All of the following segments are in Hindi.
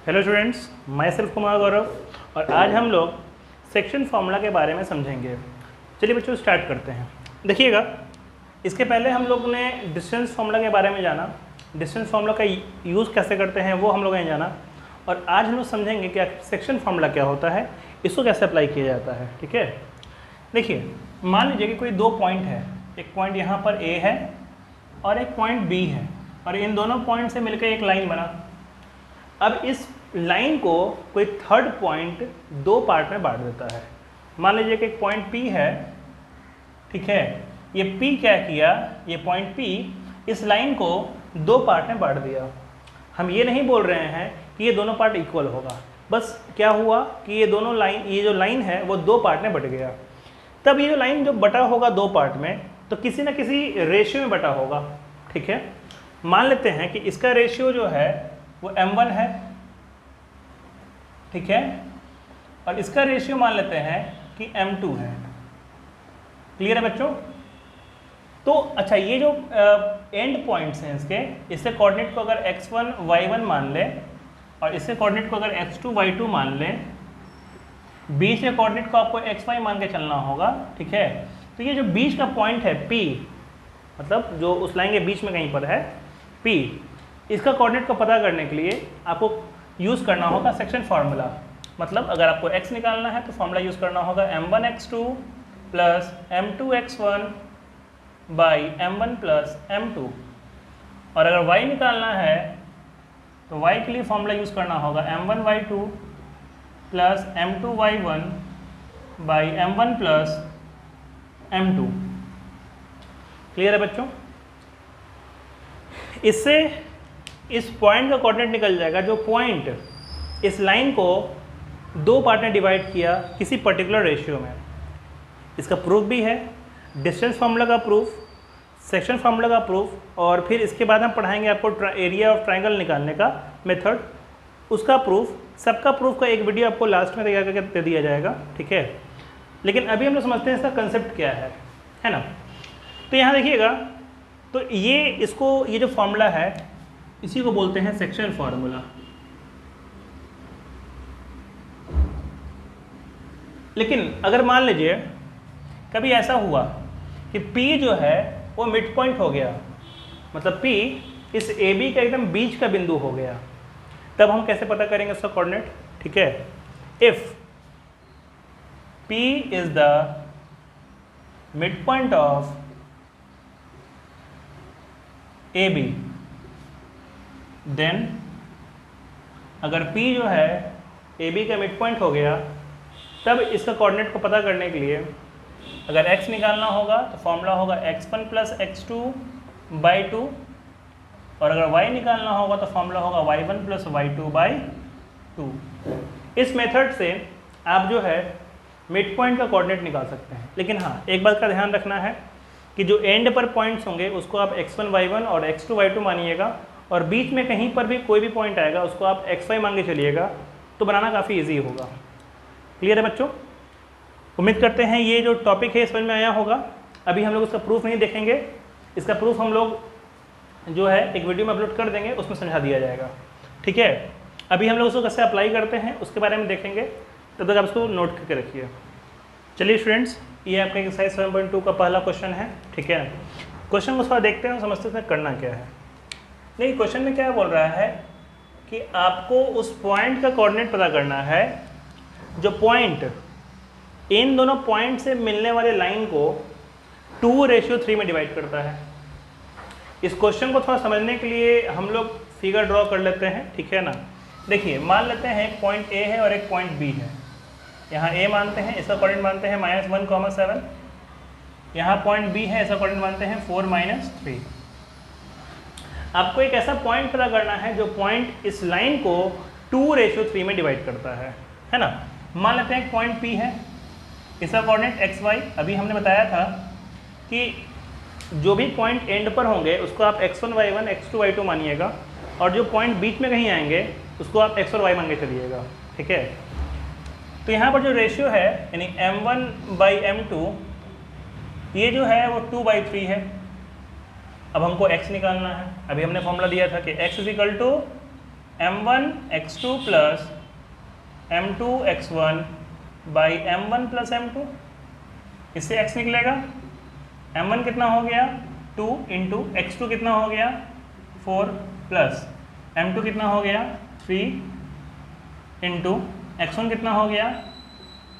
हेलो स्टूडेंट्स, मैं सेल्फ कुमार गौरव और आज हम लोग सेक्शन फार्मूला के बारे में समझेंगे। चलिए बच्चों स्टार्ट करते हैं। देखिएगा, इसके पहले हम लोग ने डिस्टेंस फार्मूला के बारे में जाना, डिस्टेंस फार्मूला का यूज़ कैसे करते हैं वो हम लोगों ने जाना, और आज हम लोग समझेंगे कि सेक्शन फार्मूला क्या होता है, इसको कैसे अप्लाई किया जाता है। ठीक है, देखिए मान लीजिए कि कोई दो पॉइंट है, एक पॉइंट यहाँ पर ए है और एक पॉइंट बी है, और इन दोनों पॉइंट से मिलकर एक लाइन बना। अब इस लाइन को कोई थर्ड पॉइंट दो पार्ट में बांट देता है। मान लीजिए कि एक पॉइंट P है, ठीक है, ये P क्या किया, ये पॉइंट P इस लाइन को दो पार्ट में बांट दिया। हम ये नहीं बोल रहे हैं कि ये दोनों पार्ट इक्वल होगा, बस क्या हुआ कि ये दोनों लाइन, ये जो लाइन है वो दो पार्ट में बट गया। तब ये जो लाइन जो बटा होगा दो पार्ट में, तो किसी ना किसी रेशियो में बटा होगा। ठीक है, मान लेते हैं कि इसका रेशियो जो है वो m1 है, ठीक है, और इसका रेशियो मान लेते हैं कि m2 है। क्लियर है बच्चों? तो अच्छा, ये जो एंड पॉइंट्स हैं इससे कोऑर्डिनेट को अगर x1 y1 मान लें और इससे कोऑर्डिनेट को अगर x2 y2 मान लें, बीच में कोऑर्डिनेट को आपको xy मान के चलना होगा। ठीक है, तो ये जो बीच का पॉइंट है P, मतलब जो उस लाइन के बीच में कहीं पर है P, इसका कोऑर्डिनेट को पता करने के लिए आपको यूज़ करना होगा सेक्शन फार्मूला। मतलब अगर आपको x निकालना है तो फार्मूला यूज़ करना होगा m1x2 plus m2x1 by m1 plus m2, और अगर y निकालना है तो y के लिए फार्मूला यूज़ करना होगा m1y2 plus m2y1 by m1 plus m2। Clear है बच्चों? इससे इस पॉइंट का कोऑर्डिनेट निकल जाएगा जो पॉइंट इस लाइन को दो पार्ट में डिवाइड किया किसी पर्टिकुलर रेशियो में। इसका प्रूफ भी है, डिस्टेंस फार्मूला का प्रूफ, सेक्शन फार्मूला का प्रूफ, और फिर इसके बाद हम पढ़ाएंगे आपको एरिया ऑफ ट्रायंगल निकालने का मेथड, उसका प्रूफ। सबका प्रूफ का एक वीडियो आपको लास्ट में तैयार करके दे दिया जाएगा। ठीक है, लेकिन अभी हम लोग समझते हैं इसका कंसेप्ट क्या है ना। तो यहाँ देखिएगा, तो ये जो फार्मूला है इसी को बोलते हैं सेक्शन फार्मूला। लेकिन अगर मान लीजिए कभी ऐसा हुआ कि P जो है वो मिड पॉइंट हो गया, मतलब P इस AB का एकदम बीच का बिंदु हो गया, तब हम कैसे पता करेंगे उसका कोऑर्डिनेट? ठीक है, if P is the mid point of AB, then अगर P जो है AB का मिड पॉइंट हो गया, तब इसका कोऑर्डिनेट को पता करने के लिए अगर x निकालना होगा तो फॉर्मूला होगा x1 प्लस x2 बाई 2, और अगर y निकालना होगा तो फॉर्मूला होगा y1 प्लस y2 बाई 2। इस मेथड से आप जो है मिड पॉइंट का कोऑर्डिनेट निकाल सकते हैं। लेकिन हाँ, एक बात का ध्यान रखना है कि जो एंड पर पॉइंट्स होंगे उसको आप x1 y1 और x2 y2 मानिएगा, और बीच में कहीं पर भी कोई भी पॉइंट आएगा उसको आप xy मान के चलिएगा, तो बनाना काफ़ी इजी होगा। क्लियर है बच्चों? उम्मीद करते हैं ये जो टॉपिक है समझ में आया होगा। अभी हम लोग उसका प्रूफ नहीं देखेंगे, इसका प्रूफ हम लोग जो है एक वीडियो में अपलोड कर देंगे, उसमें समझा दिया जाएगा। ठीक है, अभी हम लोग उसको कैसे अप्लाई करते हैं उसके बारे में देखेंगे, तब तक आप उसको नोट करके रखिए। चलिए स्टूडेंट्स, ये आपका एक्सरसाइज 7.2 का पहला क्वेश्चन है। ठीक है, क्वेश्चन को थोड़ा देखते हैं और समझते हैं करना क्या है। नहीं, क्वेश्चन में क्या बोल रहा है कि आपको उस पॉइंट का कोऑर्डिनेट पता करना है जो पॉइंट इन दोनों पॉइंट से मिलने वाले लाइन को 2:3 में डिवाइड करता है। इस क्वेश्चन को थोड़ा समझने के लिए हम लोग फिगर ड्रॉ कर लेते हैं। ठीक है ना, देखिए मान लेते हैं एक पॉइंट A है और एक पॉइंट B है। यहाँ A मानते हैं, इसका कोऑर्डिनेट मानते हैं -1, 7। यहाँ पॉइंट B है, इसका कोऑर्डिनेट मानते हैं 4, -3। आपको एक ऐसा पॉइंट पता करना है जो पॉइंट इस लाइन को 2:3 में डिवाइड करता है ना। मान लेते हैं एक पॉइंट P है, इसका कोऑर्डिनेट xy। अभी हमने बताया था कि जो भी पॉइंट एंड पर होंगे उसको आप x1 y1 x2 y2 मानिएगा, और जो पॉइंट बीच में कहीं आएंगे उसको आप x और y मान के चलिएगा। ठीक है, तो यहाँ पर जो रेशियो है यानी m1/m2, ये जो है वो 2/3 है। अब हमको x निकालना है। अभी हमने फॉर्मूला दिया था कि x is equal to m1 x2 plus m2 x1 by m1 plus m2, इससे x निकलेगा। m1 कितना हो गया 2 इंटू x2 कितना हो गया 4 प्लस m2 कितना हो गया 3 इंटू x1 कितना हो गया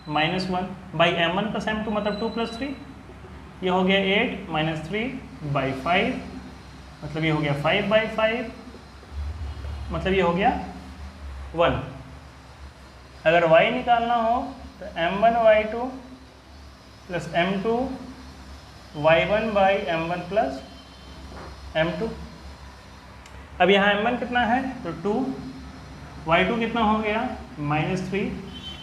-1 बाई m1 प्लस m2 मतलब 2 प्लस 3, ये हो गया 8 माइनस 3 बाई 5 मतलब ये हो गया 5 बाई 5 मतलब ये हो गया 1। अगर y निकालना हो तो m1 y2 plus m2 y1 by m1 plus m2। अब यहाँ m1 कितना है तो 2, y2 कितना हो गया -3।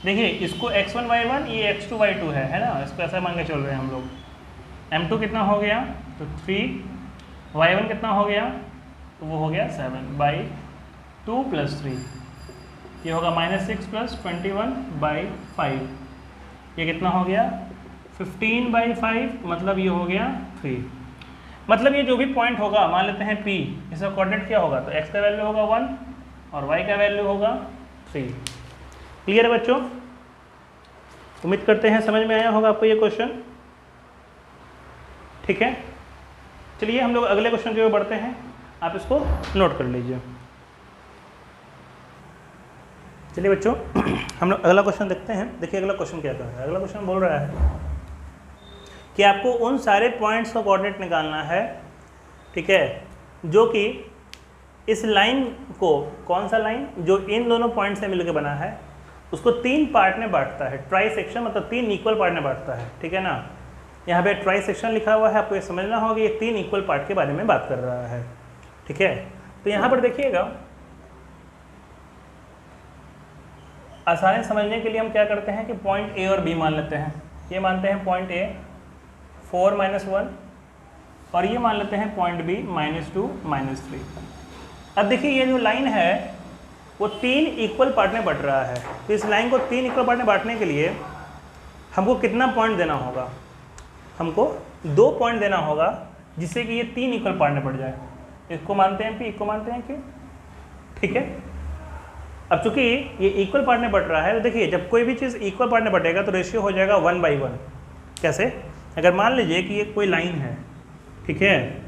देखिए इसको x1 y1 ये x2 y2 है ना, इसको ऐसा मान के चल रहे हैं हम लोग। m2 कितना हो गया तो 3, y1 कितना हो गया तो वो हो गया 7 बाई 2 प्लस 3, ये होगा -6 प्लस 21 बाई 5, ये कितना हो गया 15 बाई 5 मतलब ये हो गया 3। मतलब ये जो भी पॉइंट होगा मान लेते हैं P, इसका कोऑर्डिनेट क्या होगा तो x का वैल्यू होगा 1 और y का वैल्यू होगा 3। क्लियर है बच्चों? उम्मीद करते हैं समझ में आया होगा आपको ये क्वेश्चन। ठीक है, चलिए हम लोग अगले क्वेश्चन की ओर बढ़ते हैं, आप इसको नोट कर लीजिए। चलिए बच्चों हम लोग अगला क्वेश्चन देखते हैं। देखिए अगला क्वेश्चन क्या कर रहा है। अगला क्वेश्चन बोल रहा है कि आपको उन सारे पॉइंट्स का कोऑर्डिनेट निकालना है, ठीक है, जो कि इस लाइन को, कौन सा लाइन जो इन दोनों पॉइंट से मिलकर बना है, उसको 3 पार्ट में बांटता है। ट्राई सेक्शन मतलब 3 इक्वल पार्ट में बांटता है, ठीक है ना। यहाँ पे ट्राई सेक्शन लिखा हुआ है, आपको ये समझना होगा ये 3 इक्वल पार्ट के बारे में बात कर रहा है, ठीक है। तो यहाँ पर देखिएगा, आसानी समझने के लिए हम क्या करते हैं कि पॉइंट A और B मान लेते हैं। ये मानते हैं पॉइंट A 4 - 1 और ये मान लेते हैं पॉइंट B -2 -3। अब देखिए ये जो लाइन है वो 3 इक्वल पार्ट में बट रहा है। तो इस लाइन को 3 इक्वल पार्ट में बांटने के लिए हमको कितना पॉइंट देना होगा? हमको 2 पॉइंट देना होगा जिससे कि ये 3 इक्वल पार्ट में बढ़ जाए। इसको मानते हैं P, इसको मानते हैं Q, ठीक है। अब चूंकि ये इक्वल पार्ट में बट रहा है तो देखिए जब कोई भी चीज़ इक्वल पार्ट में बटेगा तो रेशियो हो जाएगा 1/1। कैसे? अगर मान लीजिए कि ये कोई लाइन है, ठीक है,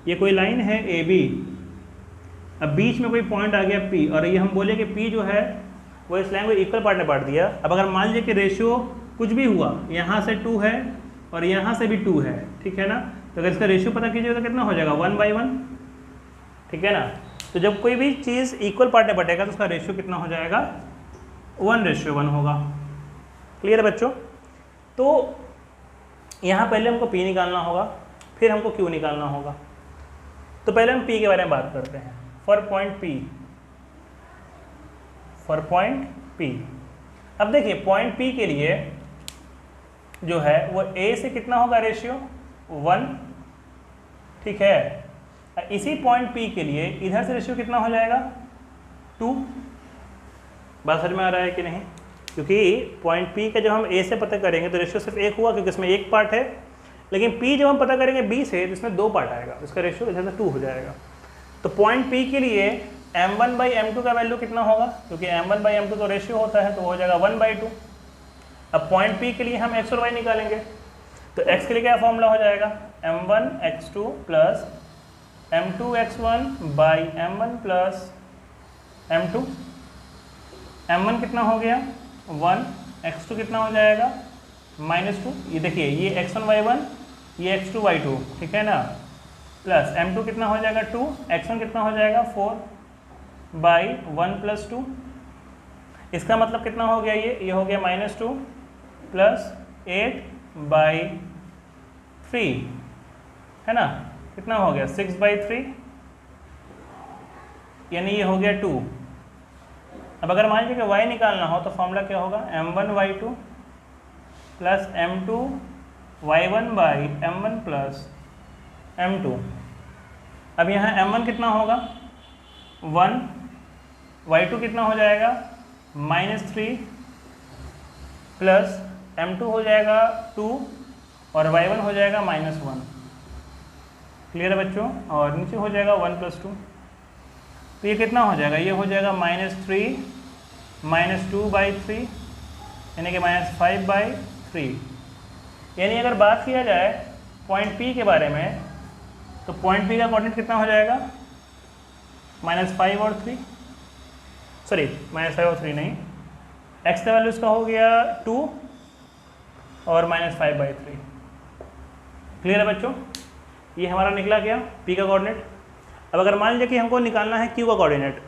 ये कोई लाइन है AB, अब बीच में कोई पॉइंट आ गया P और ये हम बोले कि P जो है वो इस लाइन को इक्वल पार्ट में बांट दिया। अब अगर मान लीजिए कि रेशियो कुछ भी हुआ, यहाँ से 2 है और यहाँ से भी 2 है, ठीक है ना, तो अगर इसका रेशियो पता कीजिएगा तो कितना हो जाएगा 1/1, ठीक है ना। तो जब कोई भी चीज़ इक्वल पार्ट में बटेगा तो उसका रेशियो कितना हो जाएगा 1:1 होगा। क्लियर है बच्चों? तो यहाँ पहले हमको P निकालना होगा, फिर हमको Q निकालना होगा। तो पहले हम P के बारे में बात करते हैं। फॉर पॉइंट P, अब देखिए पॉइंट P के लिए जो है वो A से कितना होगा रेशियो 1, ठीक है। इसी पॉइंट P के लिए इधर से रेशियो कितना हो जाएगा 2। बात समझ में आ रहा है कि नहीं? क्योंकि पॉइंट P का जब हम A से पता करेंगे तो रेशियो सिर्फ 1 हुआ क्योंकि इसमें 1 पार्ट है, लेकिन P जब हम पता करेंगे B से तो इसमें 2 पार्ट आएगा, इसका रेशियो इधर से 2 हो जाएगा। तो पॉइंट P के लिए m1/m2 का वैल्यू कितना होगा? क्योंकि m1/m2 तो रेशियो होता है तो हो जाएगा 1/2। अब पॉइंट P के लिए हम x और y निकालेंगे, तो x के लिए क्या फॉर्मूला हो जाएगा m1 x2 plus m2 x1 by m1 plus m2। m1 कितना हो गया 1, x2 कितना हो जाएगा -2। ये देखिए ये x1 y1, ये x2 y2, ठीक है ना, प्लस m2 कितना हो जाएगा 2, x1 कितना हो जाएगा 4 बाई 1 प्लस 2। इसका मतलब कितना हो गया, ये हो गया -2 प्लस 8 बाई 3, है ना, कितना हो गया 6/3, यानी ये हो गया 2। अब अगर मान लीजिए कि y निकालना हो तो फॉर्मूला क्या होगा m1 y2 plus m2 y1 by m1 plus m2। अब यहाँ m1 कितना होगा 1, y2 कितना हो जाएगा -3 प्लस m2 हो जाएगा 2 और y1 हो जाएगा -1। क्लियर है बच्चों? और नीचे हो जाएगा 1 + 2। तो ये कितना हो जाएगा, ये हो जाएगा -3 -2/3 यानी कि -5/3। यानी अगर बात किया जाए पॉइंट P के बारे में तो पॉइंट P का कोऑर्डिनेट कितना हो जाएगा, -5 और 3, सॉरी -5 और 3 नहीं, x का वैल्यू इसका हो गया 2 और -5/3। क्लियर है बच्चों, ये हमारा निकला क्या P का कोऑर्डिनेट। अब अगर मान लीजिए कि हमको निकालना है Q का कोऑर्डिनेट,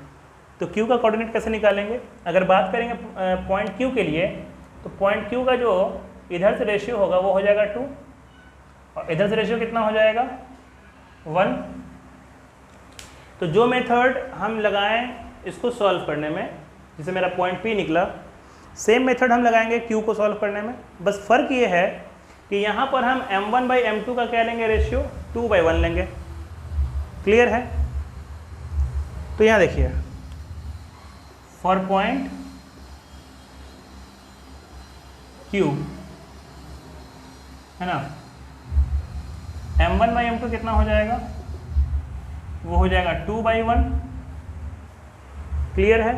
तो Q का कोऑर्डिनेट कैसे निकालेंगे। अगर बात करेंगे पॉइंट Q के लिए, तो पॉइंट Q का जो इधर से रेशियो होगा वो हो जाएगा 2 और इधर से रेशियो कितना हो जाएगा 1। तो जो मेथड हम लगाएं इसको सॉल्व करने में, जैसे मेरा पॉइंट P निकला, सेम मेथड हम लगाएंगे Q को सॉल्व करने में। बस फ़र्क ये है कि यहाँ पर हम m1/m2 का क्या लेंगे रेशियो, 2/1 लेंगे। क्लियर है। तो यहाँ देखिए फॉर पॉइंट Q है ना, m1/m2 कितना हो जाएगा, वो हो जाएगा 2/1। क्लियर है।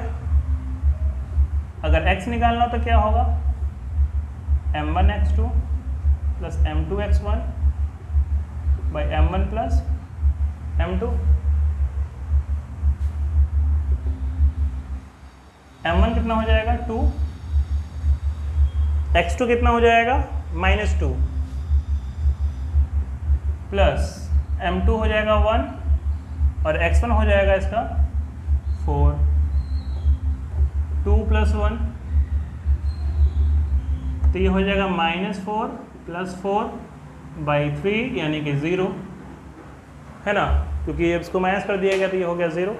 अगर x निकालना हो तो क्या होगा, m1x2 plus m2x1 by m1 plus m2। m1 कितना हो जाएगा 2, x2 कितना हो जाएगा -2 प्लस m2 हो जाएगा 1 और x1 हो जाएगा इसका 4। 2 + 1 तो ये हो जाएगा -4 + 4/3 यानी कि 0 है ना, क्योंकि ये इसको माइनस कर दिया गया तो ये हो गया 0।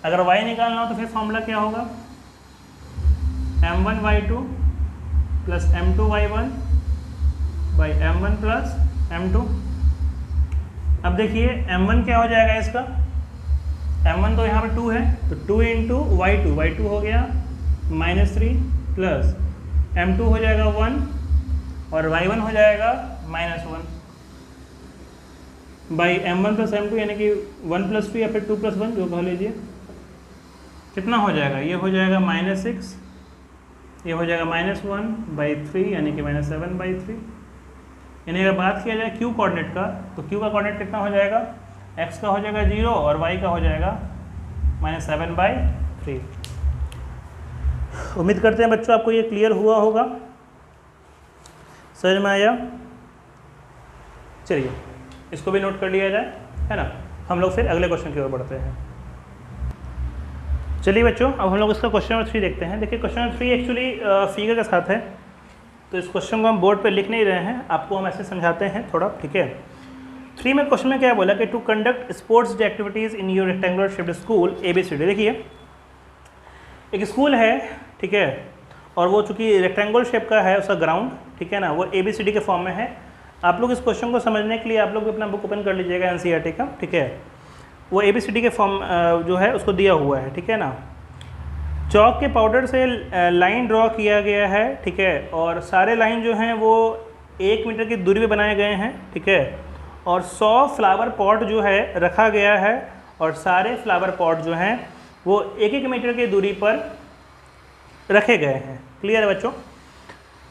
अगर y निकालना हो तो फिर फॉर्मूला क्या होगा, m1/2 plus m2/1 by m1 plus m2। अब देखिए m1 क्या हो जाएगा इसका, m1 तो यहाँ पे 2 है तो 2 × y2 हो गया -3 प्लस m2 हो जाएगा 1 और y1 हो जाएगा -1 बाई m1 प्लस m2 यानी कि 1 + 2 या फिर 2 + 1 जो कह लीजिए। कितना हो जाएगा, ये हो जाएगा -6, ये हो जाएगा -1/3 यानी कि -7/3। यानी अगर बात किया जाए Q कोऑर्डिनेट का, तो Q का कोऑर्डिनेट कितना हो जाएगा, x का हो जाएगा 0 और y का हो जाएगा -7/3। उम्मीद करते हैं बच्चों आपको ये क्लियर हुआ होगा, समझ में आया। चलिए इसको भी नोट कर लिया जाए, है ना। हम लोग फिर अगले क्वेश्चन की ओर बढ़ते हैं। चलिए बच्चों अब हम लोग इसका क्वेश्चन नंबर 3 देखते हैं। देखिए क्वेश्चन नंबर 3 एक्चुअली फिगर के साथ है, तो इस क्वेश्चन को हम बोर्ड पे लिख नहीं रहे हैं, आपको हम ऐसे समझाते हैं थोड़ा, ठीक है। 3 में क्वेश्चन में क्या बोला कि to conduct sports day activities in your rectangular shaped school ABCD। देखिए एक स्कूल है, ठीक है, और वो चूँकि रेक्टेंगुलर शेप का है उसका ग्राउंड, ठीक है ना, वो ABCD के फॉर्म में है। आप लोग इस क्वेश्चन को समझने के लिए आप लोग अपना बुक ओपन कर लीजिएगा NCERT का, ठीक है। वो ABCD के फॉर्म जो है उसको दिया हुआ है, ठीक है ना। चौक के पाउडर से लाइन ड्रॉ किया गया है, ठीक है, और सारे लाइन जो हैं वो 1 मीटर की दूरी पे बनाए गए हैं, ठीक है, और 100 फ्लावर पॉट जो है रखा गया है और सारे फ्लावर पॉट जो हैं वो 1-1 मीटर की दूरी पर रखे गए हैं। क्लियर है बच्चों।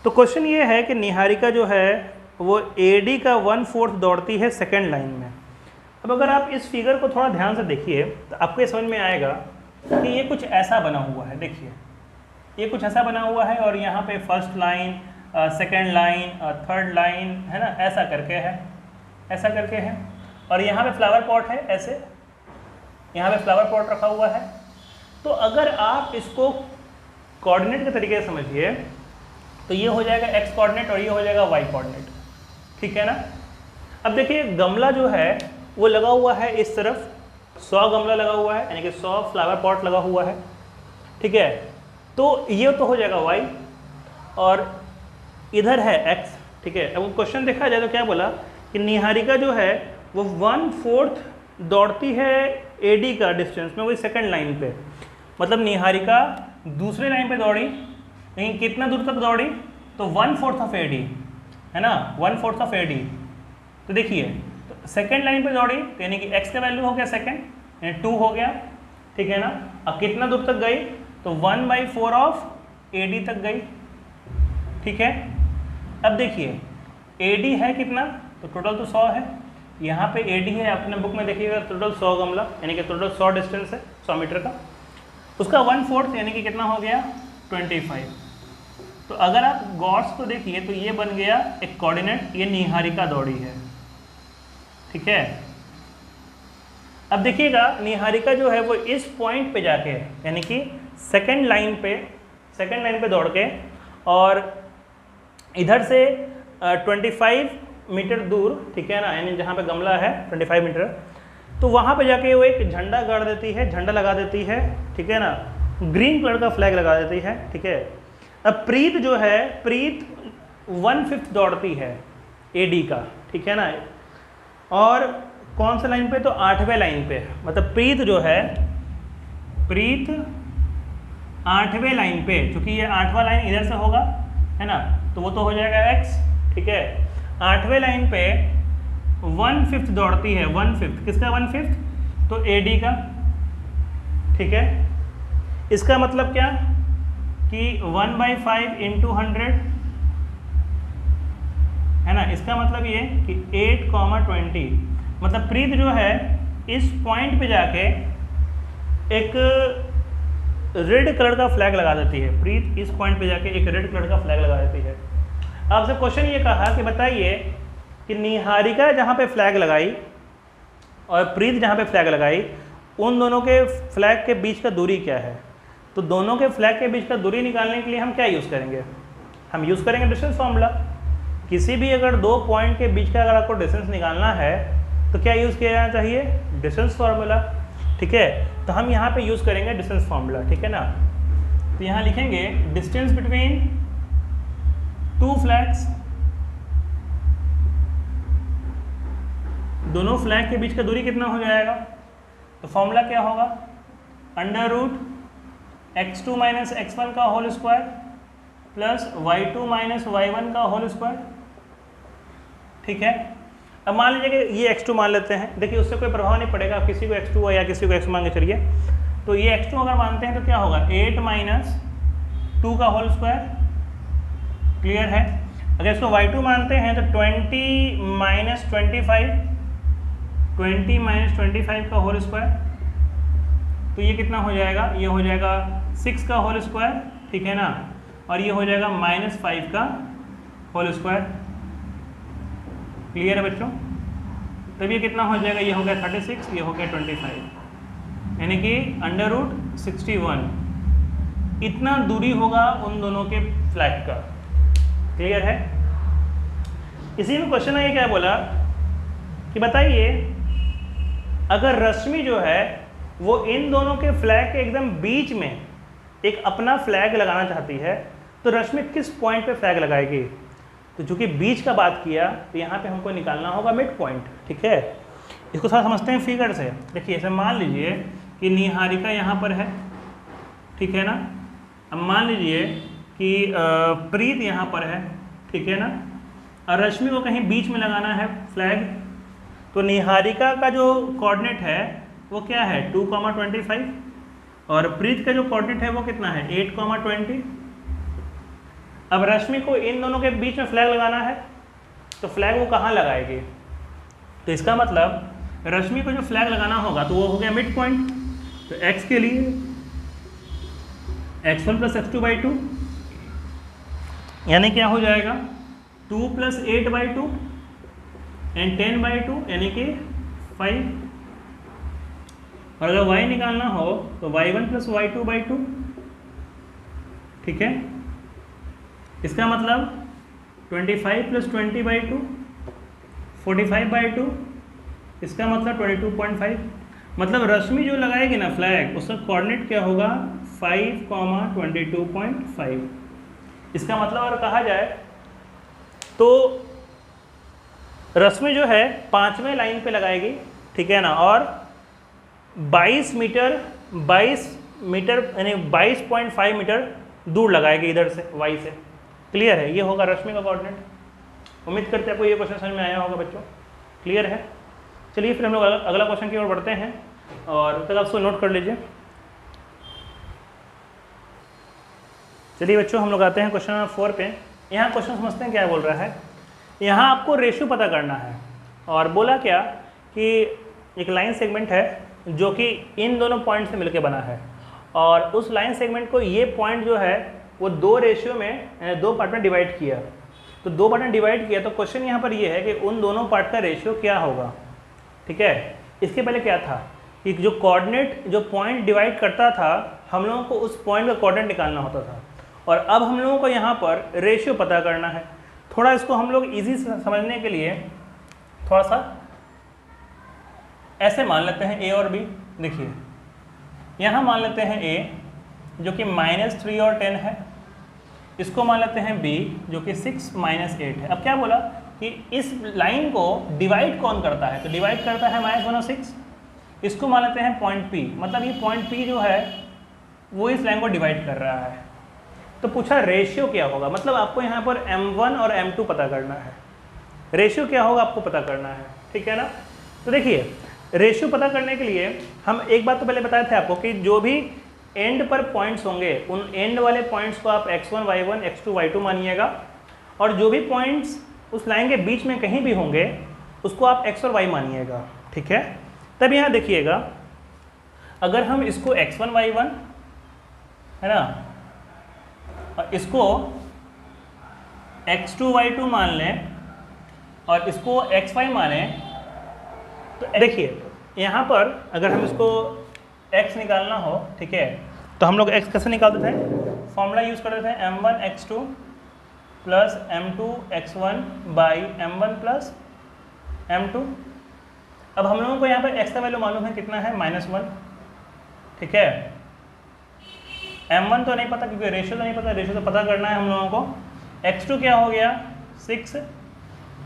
तो क्वेश्चन ये है कि निहारिका जो है वो AD का 1/4 दौड़ती है सेकेंड लाइन में। अब अगर आप इस फिगर को थोड़ा ध्यान से देखिए तो आपको ये समझ में आएगा कि ये कुछ ऐसा बना हुआ है। देखिए ये कुछ ऐसा बना हुआ है और यहाँ पे first line, second line, third line, है ना, ऐसा करके है, ऐसा करके है, और यहाँ पे फ्लावर पॉट है, ऐसे यहाँ पे फ्लावर पॉट रखा हुआ है। तो अगर आप इसको कोऑर्डिनेट के तरीके से समझिए तो ये हो जाएगा x कोऑर्डिनेट और ये हो जाएगा y कोऑर्डिनेट, ठीक है ना। अब देखिए गमला जो है वो लगा हुआ है इस तरफ, 100 गमला लगा हुआ है यानी कि 100 फ्लावर पॉट लगा हुआ है, ठीक है। तो ये तो हो जाएगा y और इधर है x, ठीक है। अब क्वेश्चन देखा जाए तो क्या बोला कि निहारिका जो है वो 1/4 दौड़ती है AD का डिस्टेंस में, वही सेकंड लाइन पे। मतलब निहारिका दूसरे लाइन पे दौड़ी, लेकिन कितना दूर तक दौड़ी, तो 1/4 ऑफ AD, है ना, 1/4 ऑफ AD। तो देखिए तो सेकेंड लाइन पे दौड़ी तो यानी कि x का वैल्यू हो गया सेकेंड, यानी 2 हो गया, ठीक है ना। अब कितना दूर तक गई, तो 1/4 ऑफ AD तक गई, ठीक है। अब देखिए AD है कितना, तो टोटल तो 100 है, यहाँ पे AD है, अपने बुक में देखिएगा टोटल 100 गमला, यानी कि टोटल 100 डिस्टेंस है 100 मीटर का, उसका 1/4 यानी कि कितना हो गया 25। तो अगर आप गॉस को देखिए तो ये बन गया एक कोऑर्डिनेट, ये निहारिका दौड़ी है, ठीक है। अब देखिएगा निहारिका जो है वो इस पॉइंट पे जाके, यानी कि सेकंड लाइन पे दौड़ के, और इधर से 25 मीटर दूर, ठीक है ना, यानी जहाँ पे गमला है 25 मीटर, तो वहाँ पे जाके वो एक झंडा गाड़ देती है, झंडा लगा देती है, ठीक है ना, ग्रीन कलर का फ्लैग लगा देती है, ठीक है। अब प्रीत जो है, प्रीत 1/5 दौड़ती है AD का, ठीक है ना, और कौन सा लाइन पे, तो 8वें लाइन पे, मतलब प्रीत जो है, प्रीत 8वें लाइन पे, क्योंकि ये 8वां लाइन इधर से होगा, है ना, तो वो तो हो जाएगा x, ठीक है। 8वें लाइन पे 1/5 दौड़ती है, 1/5 किसका 1/5, तो AD का, ठीक है। इसका मतलब क्या कि 1/5 × 100, है ना, इसका मतलब ये कि 8,20, मतलब प्रीत जो है इस पॉइंट पे जाके एक रेड कलर का फ्लैग लगा देती है, प्रीत इस पॉइंट पे जाके एक रेड कलर का फ्लैग लगा देती है। आपसे क्वेश्चन ये कहा कि बताइए कि निहारिका जहाँ पे फ्लैग लगाई और प्रीत जहाँ पे फ्लैग लगाई, उन दोनों के फ्लैग के बीच का दूरी क्या है। तो दोनों के फ्लैग के बीच का दूरी निकालने के लिए हम क्या यूज़ करेंगे, हम यूज़ करेंगे डिस्टेंस फार्मूला। किसी भी अगर दो पॉइंट के बीच का अगर आपको डिस्टेंस निकालना है तो क्या यूज़ किया जाना चाहिए, डिस्टेंस फार्मूला, ठीक है। तो हम यहाँ पे यूज़ करेंगे डिस्टेंस फार्मूला, ठीक है ना। तो यहाँ लिखेंगे डिस्टेंस बिटवीन टू फ्लैग्स, दोनों फ्लैग के बीच का दूरी कितना हो जाएगा, तो फॉर्मूला क्या होगा, √x2 - x1 का whole square plus y2 - y1 का होल स्क्वायर, ठीक है। अब मान लीजिए कि ये x2 मान लेते हैं, देखिए उससे कोई प्रभाव नहीं पड़ेगा, आप किसी को x2 या किसी को x मान के चलिए, तो ये x2 अगर मानते हैं तो क्या होगा 8 - 2 का होल स्क्वायर, क्लियर है। अगर इसको y2 मानते हैं तो 20 - 25 का होल स्क्वायर, तो ये कितना हो जाएगा, ये हो जाएगा 6 का होल स्क्वायर, ठीक है ना, और ये हो जाएगा -5 का होल स्क्वायर, क्लियर है बच्चों। तब ये कितना हो जाएगा, ये हो गया 36, ये हो गया 25, यानी कि √61 इतना दूरी होगा उन दोनों के फ्लैग का, क्लियर है। इसी में क्वेश्चन है, ये क्या बोला कि बताइए अगर रश्मि जो है वो इन दोनों के फ्लैग के एकदम बीच में एक अपना फ्लैग लगाना चाहती है, तो रश्मि किस पॉइंट पे फ्लैग लगाएगी। तो चूंकि बीच का बात किया तो यहाँ पे हमको निकालना होगा मिड पॉइंट, ठीक है। इसको थोड़ा समझते हैं फिगर से। देखिए ऐसे मान लीजिए कि निहारिका यहाँ पर है, ठीक है ना। अब मान लीजिए कि प्रीत यहाँ पर है, ठीक है ना, और रश्मि को कहीं बीच में लगाना है फ्लैग, तो निहारिका का जो कोऑर्डिनेट है वो क्या है 2,25, और प्रीत का जो कोऑर्डिनेट है वो कितना है 8,20। अब रश्मि को इन दोनों के बीच में फ्लैग लगाना है, तो फ्लैग वो कहाँ लगाएगी, तो इसका मतलब रश्मि को जो फ्लैग लगाना होगा तो वो हो गया मिड पॉइंट। तो x के लिए x1 + x2/2, यानी क्या हो जाएगा 2 + 8/2 एंड 10/2 यानी कि 5। और अगर y निकालना हो तो y1 + y2/2, ठीक है। इसका मतलब 25 + 20/2 45/2, इसका मतलब 22.5। मतलब रश्मि जो लगाएगी ना फ्लैग, उसका कोऑर्डिनेट क्या होगा 5,22.5। इसका मतलब अगर कहा जाए तो रश्मि जो है 5वें लाइन पे लगाएगी, ठीक है ना, और 22 मीटर यानी 22.5 मीटर दूर लगाएगी इधर से y से, क्लियर है। ये होगा रश्मि का कोऑर्डिनेट। उम्मीद करते हैं आपको ये क्वेश्चन समझ में आया होगा बच्चों, क्लियर है। चलिए फिर हम लोग अगला क्वेश्चन की ओर बढ़ते हैं, और तब आप इसको नोट कर लीजिए। चलिए बच्चों हम लोग आते हैं क्वेश्चन नंबर 4 पे। यहाँ क्वेश्चन समझते हैं क्या बोल रहा है। यहाँ आपको रेशियो पता करना है और बोला क्या कि एक लाइन सेगमेंट है जो कि इन दोनों पॉइंट से मिलकर बना है और उस लाइन सेगमेंट को ये पॉइंट जो है वो दो रेशियो में दो पार्ट में डिवाइड किया। तो दो पार्ट में डिवाइड किया तो क्वेश्चन यहाँ पर ये है कि उन दोनों पार्ट का रेशियो क्या होगा। ठीक है, इसके पहले क्या था कि जो कोऑर्डिनेट जो पॉइंट डिवाइड करता था हम लोगों को उस पॉइंट का कोऑर्डिनेट निकालना होता था और अब हम लोगों को यहाँ पर रेशियो पता करना है। थोड़ा इसको हम लोग इजी समझने के लिए थोड़ा सा ऐसे मान लेते हैं ए और बी। देखिए यहाँ मान लेते हैं ए जो कि -3 और 10 है, इसको मान लेते हैं बी जो कि 6 - 8 है। अब क्या बोला कि इस लाइन को डिवाइड कौन करता है, तो डिवाइड करता है -1 और 6। इसको मान लेते हैं पॉइंट पी, मतलब ये पॉइंट पी जो है वो इस लाइन को डिवाइड कर रहा है। तो पूछा रेशियो क्या होगा, मतलब आपको यहाँ पर m1 और m2 पता करना है। रेशियो क्या होगा आपको पता करना है, ठीक है ना। तो देखिए रेशियो पता करने के लिए हम एक बात तो पहले बताए थे आपको कि जो भी एंड पर पॉइंट्स होंगे उन एंड वाले पॉइंट्स को आप x1 y1 x2 y2 मानिएगा और जो भी पॉइंट्स उस लाइन के बीच में कहीं भी होंगे उसको आप x और y मानिएगा। ठीक है, तब यहाँ देखिएगा अगर हम इसको x1 y1 है ना और इसको x2 y2 मान लें और इसको xy माने तो देखिए यहाँ पर अगर हम इसको x निकालना हो, ठीक है, तो हम लोग x कैसे निकालते थे, फॉर्मूला यूज़ करते थे m1 x2 plus m2 x1 by m1 plus m2। अब हम लोगों को यहाँ पर x का वैल्यू मालूम है कितना है, -1। ठीक है, m1 तो नहीं पता क्योंकि रेशियो तो नहीं पता, रेशियो तो पता करना है हम लोगों को। x2 क्या हो गया 6,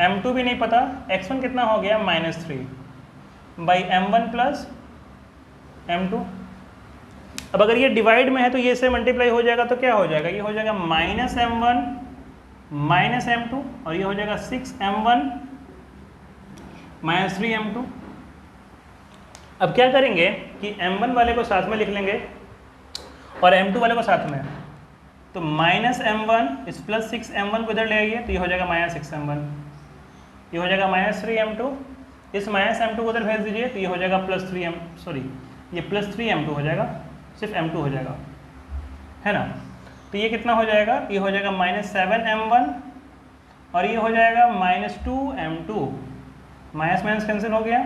m2 भी नहीं पता, x1 कितना हो गया -3 बाई m1 प्लस m2। अब अगर ये डिवाइड में है तो ये से मल्टीप्लाई हो जाएगा तो क्या हो जाएगा, ये हो जाएगा -m1 -m2 और ये हो जाएगा 6m1 -3m2। अब क्या करेंगे कि m1 वाले को साथ में लिख लेंगे और m2 वाले को साथ में, तो -m1 इस प्लस 6m1 को इधर ले आइए तो ये हो जाएगा -6m1, ये हो जाएगा -3m2, इस -m2 को उधर भेज दीजिए तो ये हो जाएगा ये +3m2 हो जाएगा, सिर्फ m2 हो जाएगा, है ना। तो ये कितना हो जाएगा, ये हो जाएगा -7m1 और ये हो जाएगा -2m2, माइनस माइनस कैंसिल हो गया।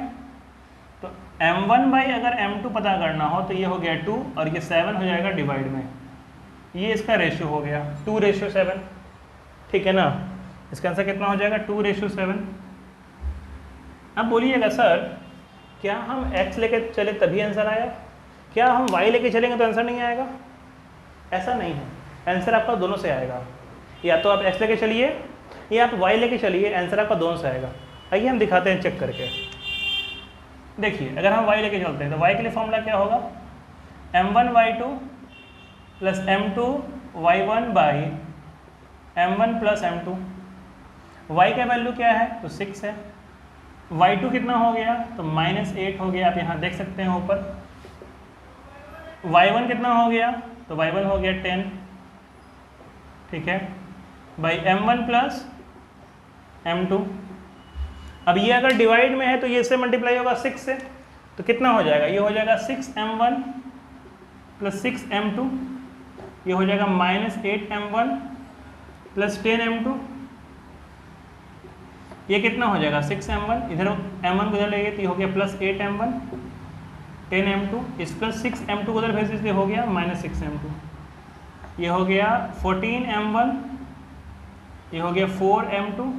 तो m1 बाई अगर m2 पता करना हो तो ये हो गया 2 और ये 7 हो जाएगा डिवाइड में, ये इसका रेशियो हो गया 2:7। ठीक है ना, इसका आंसर कितना हो जाएगा 2:7। अब बोलिएगा सर क्या हम x लेके चले तभी आंसर आया, क्या हम y लेके चलेंगे तो आंसर नहीं आएगा? ऐसा नहीं है, आंसर आपका दोनों से आएगा। या तो आप x लेके चलिए या आप y लेके चलिए, आंसर आपका दोनों से आएगा। आइए हम दिखाते हैं चेक करके। देखिए अगर हम y लेके चलते हैं तो y के लिए फॉर्मूला क्या होगा, m1 y2 plus m2 y1 by m1 plus m2। y का वैल्यू क्या है तो 6 है, y2 कितना हो गया तो -8 हो गया, आप यहाँ देख सकते हैं ऊपर। y1 कितना हो गया तो y1 हो गया 10, ठीक है, बाई m1 प्लस m2। अब ये अगर डिवाइड में है तो ये से मल्टीप्लाई होगा 6 से, तो कितना हो जाएगा, ये हो जाएगा 6m1 प्लस 6m2, ये हो जाएगा -8m1 प्लस 10m2। ये कितना हो जाएगा 6m1, इधर m1 को इधर ले गए तो ये हो गया +8m1 10m2, इस प्लस 6m2 को उधर भेज दीजिए हो गया -6m2, ये हो गया 14m1, ये हो गया 4m2।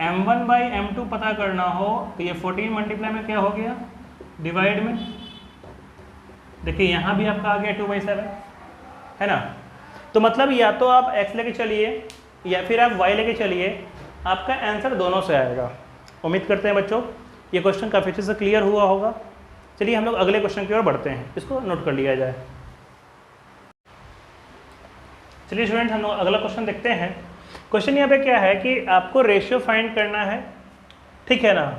m1 बाई m2 पता करना हो तो ये 14 मल्टीप्लाई में क्या हो गया डिवाइड में, देखिए यहाँ भी आपका आ गया 2/7, है ना। तो मतलब या तो आप x लेके चलिए या फिर आप y लेके चलिए, आपका आंसर दोनों से आएगा। उम्मीद करते हैं बच्चों ये क्वेश्चन काफ़ी अच्छे से क्लियर हुआ होगा। चलिए हम लोग अगले क्वेश्चन की ओर बढ़ते हैं, इसको नोट कर लिया जाए। चलिए स्टूडेंट हम लोग अगला क्वेश्चन देखते हैं। क्वेश्चन यहाँ पे क्या है कि आपको रेशियो फाइंड करना है, ठीक है ना,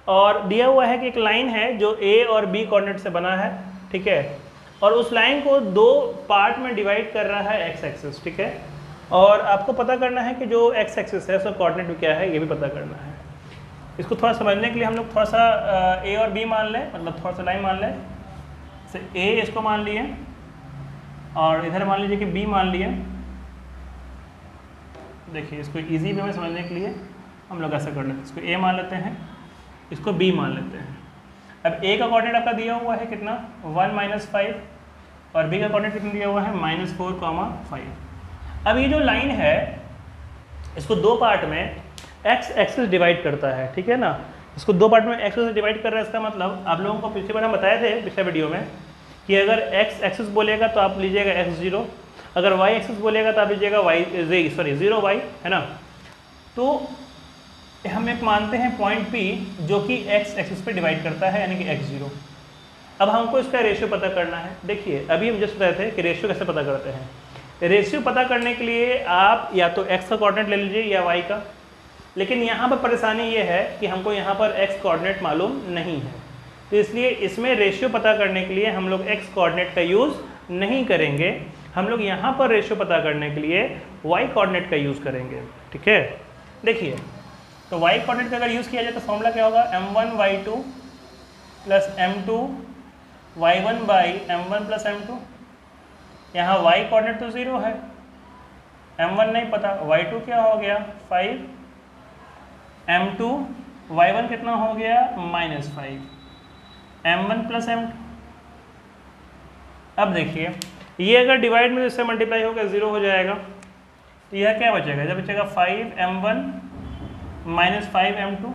और दिया हुआ है कि एक लाइन है जो a और b कोऑर्डिनेट से बना है, ठीक है। और उस लाइन को दो पार्ट में डिवाइड कर रहा है एक्स एक्सिस, ठीक है। और आपको पता करना है कि जो एक्स एक्सिस है उसका कोऑर्डिनेट क्या है, ये भी पता करना है। इसको थोड़ा समझने के लिए हम लोग थोड़ा सा ए और बी मान लें, मतलब थोड़ा सा लाइन मान लें। जैसे ए इसको मान लिए और इधर मान लीजिए कि बी मान लिए। देखिए इसको इजी वे में समझने के लिए हम लोग ऐसा कर लेते हैं, इसको ए मान लेते हैं, इसको बी मान लेते हैं। अब ए का कोऑर्डिनेट आपका दिया हुआ है कितना 1 - 5 और बी का कोऑर्डिनेट कितना दिया हुआ है -4, 5। अब ये जो लाइन है इसको दो पार्ट में एक्स एक्सिस डिवाइड करता है, ठीक है ना। इसको दो पार्ट में एक्स एक्सिस डिवाइड कर रहा है, इसका मतलब आप लोगों को पिछली बार हम बताए थे पिछले वीडियो में कि अगर एक्स एक्सिस बोलेगा तो आप लीजिएगा x0, अगर y एक्सिस बोलेगा तो आप लीजिएगा0 y, है ना। तो हम एक मानते हैं पॉइंट P जो कि x एक्सिस पे डिवाइड करता है, यानी कि x0। अब हमको इसका रेशियो पता करना है। देखिए अभी हम जस्ट बताए थे कि रेशियो कैसे पता करते हैं। रेशियो पता करने के लिए आप या तो x का कोऑर्डिनेट ले लीजिए या y का, लेकिन यहाँ पर परेशानी ये है कि हमको यहाँ पर x कोऑर्डिनेट मालूम नहीं है, तो इसलिए इसमें रेशियो पता करने के लिए हम लोग x कोऑर्डिनेट का यूज़ नहीं करेंगे। हम लोग यहाँ पर रेशियो पता करने के लिए y कोऑर्डिनेट का यूज़ करेंगे, ठीक है। देखिए तो y कोऑर्डिनेट का अगर यूज़ किया जाए तो फॉर्मूला क्या होगा, m1 y2 plus m2 y1 by m1 plus m2। यहाँ y कोऑर्डिनेट तो 0 है, m1 नहीं पता, y2 क्या हो गया 5, m2 y1 कितना हो गया -5, m1 प्लस m2। अब देखिए ये अगर डिवाइड में इससे मल्टीप्लाई होगा 0 हो जाएगा, तो यह क्या बचेगा, जब बचेगा 5m1 -5m2,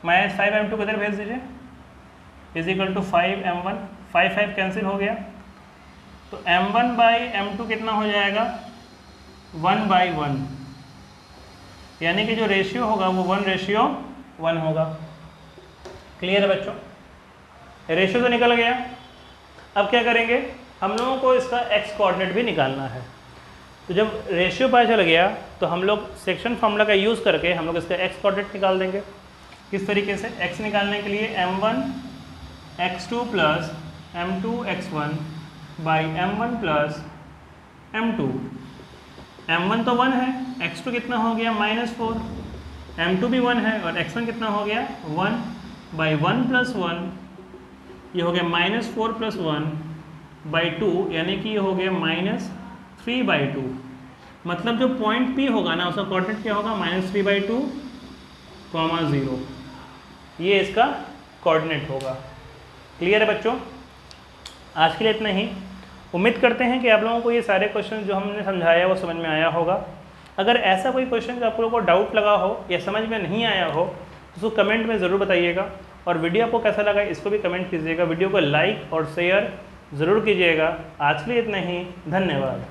-5m2 को इधर भेज दीजिए is equal to 5m1, 5 cancel हो गया, तो m1 बाई m2 कितना हो जाएगा 1/1, यानी कि जो रेशियो होगा वो 1:1 होगा। क्लियर है बच्चों, रेशियो तो निकल गया। अब क्या करेंगे, हम लोगों को इसका x कोऑर्डिनेट भी निकालना है। तो जब रेशियो पता चल गया तो हम लोग सेक्शन फार्मूला का यूज़ करके हम लोग इसका x कोऑर्डिनेट निकाल देंगे। किस तरीके से, x निकालने के लिए m1 x2 plus m2 x1 by m1 plus m2। m1 तो 1 है, x2 कितना हो गया -4, m2 भी 1 है और x1 कितना हो गया 1 बाई 1 प्लस 1, ये हो गया -4 प्लस 1 बाई 2, यानी कि ये हो गया -3/2। मतलब जो पॉइंट P होगा ना उसका कोऑर्डिनेट क्या होगा -3/2, 0। ये इसका कोऑर्डिनेट होगा। क्लियर है बच्चों, आज के लिए इतना ही। उम्मीद करते हैं कि आप लोगों को ये सारे क्वेश्चन जो हमने समझाया वो समझ में आया होगा। अगर ऐसा कोई क्वेश्चन जो आप लोगों को डाउट लगा हो या समझ में नहीं आया हो तो उसको कमेंट में ज़रूर बताइएगा, और वीडियो आपको कैसा लगा इसको भी कमेंट कीजिएगा। वीडियो को लाइक और शेयर ज़रूर कीजिएगा। आज के लिए इतना ही, धन्यवाद।